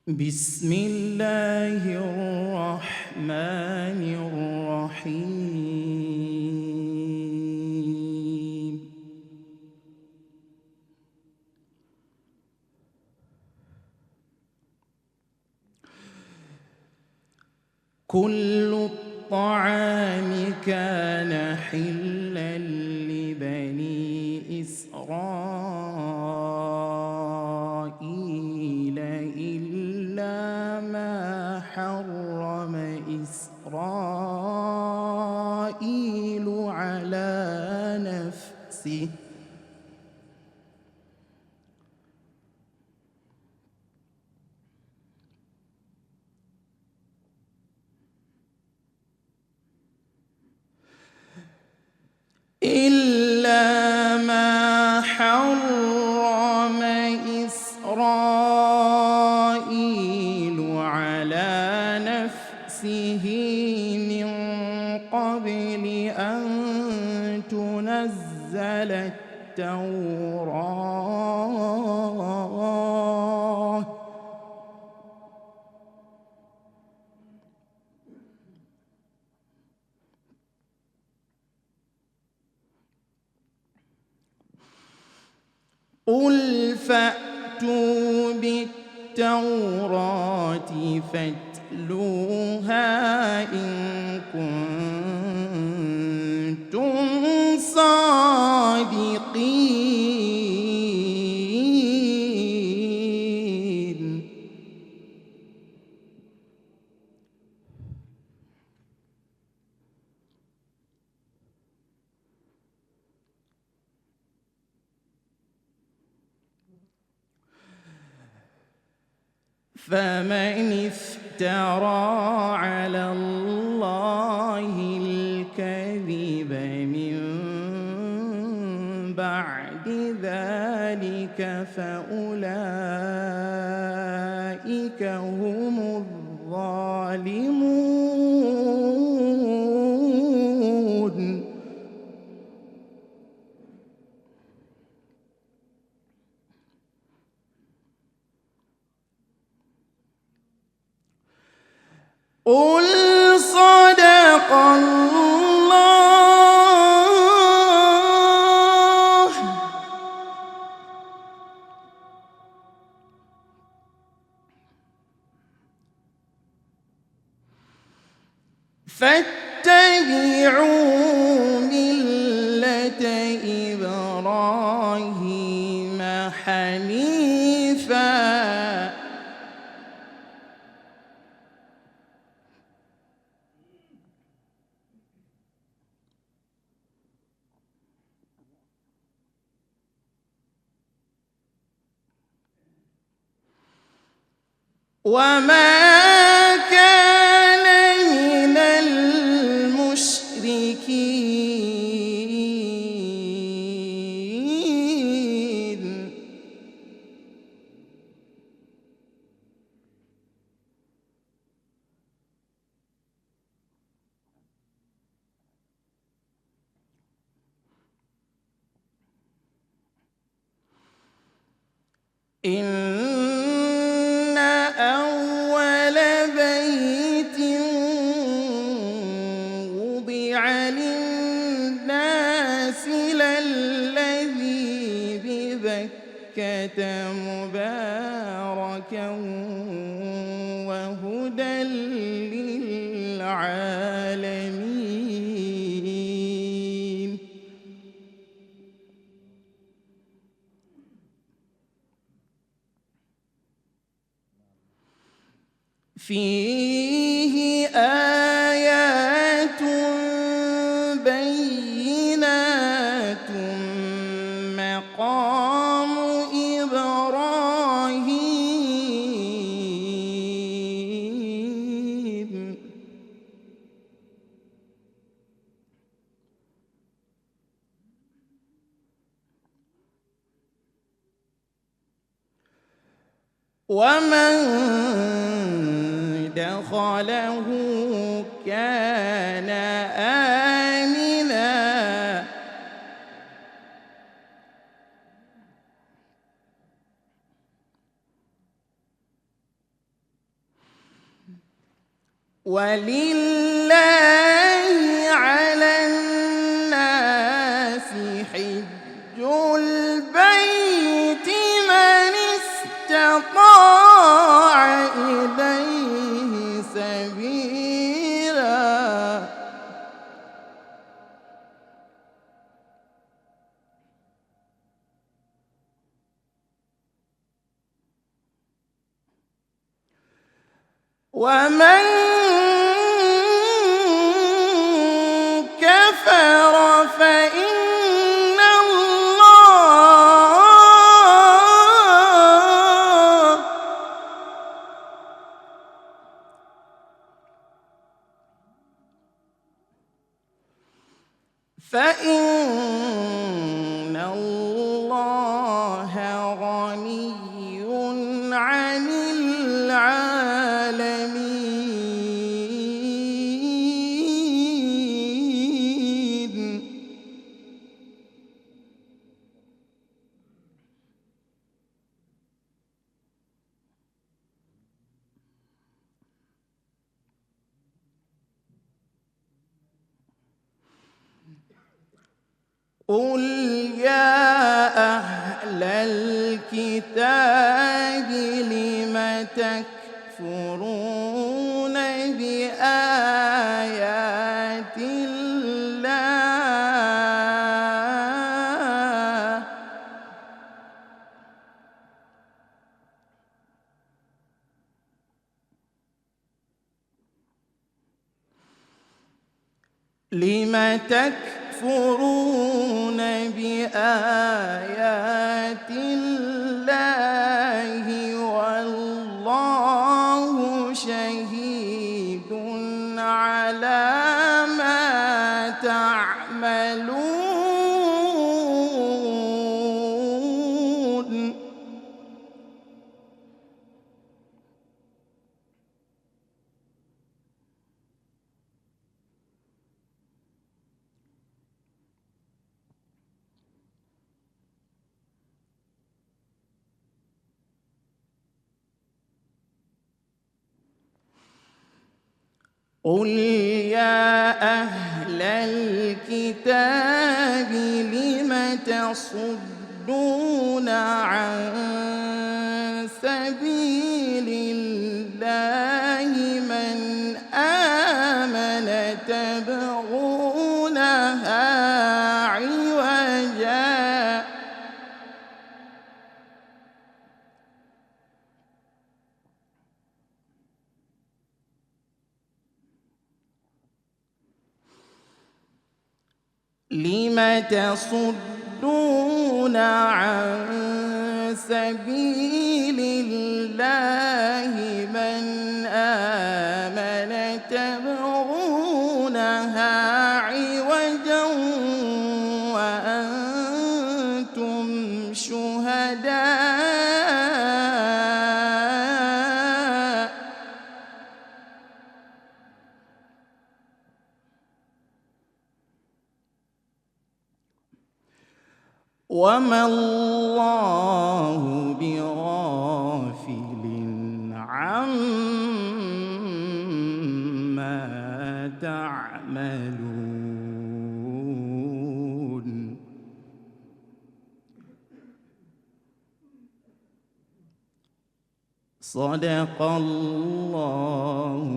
بسم الله الرحمن الرحيم. كل الطعام كان حلا لبني إسرائيل إلا ما حرم إسرائيل على نفسه من قبل أن تنزل التوراة قل فأتوا بالتوراة فاتلوها إن كنتم صادقين. فمن افترى على الله الكذب من بعد ذلك فأولئك هم الظالمون. قل صدق الله. فاتبعوا ملة إبراهيم حنيفاً وما كان من المشركين. إن أول بيت وضع للناس للذي ببكة مباركا وهدى للعالمين. فيه آيات بينات مقام إبراهيم. ومن دخله كان آمناً. ولله على الناس حج البيت من استطاع إليه سبيلا ومن كفر فإن الله غني عن العالمين. قل يا أهل الكتاب لم تكفرون بآيات الله بآيات الله والله شهيد على ما تعملون. قل يا أهل الكتاب لم تصدون عن سبيل الله من آمن تبغونها عوجا لم تصدون عن سبيل الله من آمن تبغونها عوجا وأنتم شهداء وما الله بغافل عما تعملون. صدق الله